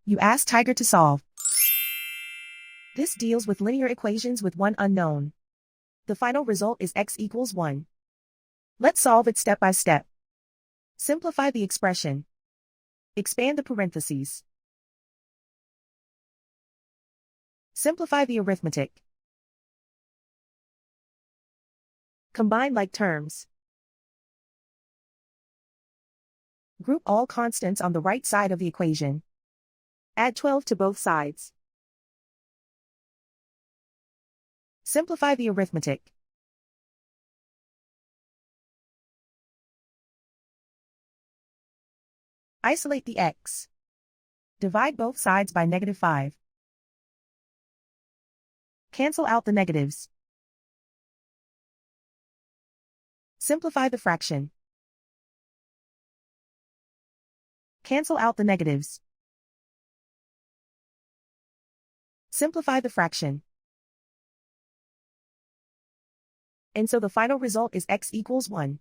You ask Tiger to solve. This deals with linear equations with one unknown. The final result is x equals 1. Let's solve it step by step. Simplify the expression. Expand the parentheses. Simplify the arithmetic. Combine like terms. Group all constants on the right side of the equation. Add 12 to both sides. Simplify the arithmetic. Isolate the x. Divide both sides by -5. Cancel out the negatives. Simplify the fraction. Cancel out the negatives. Simplify the fraction. And so the final result is x equals 1.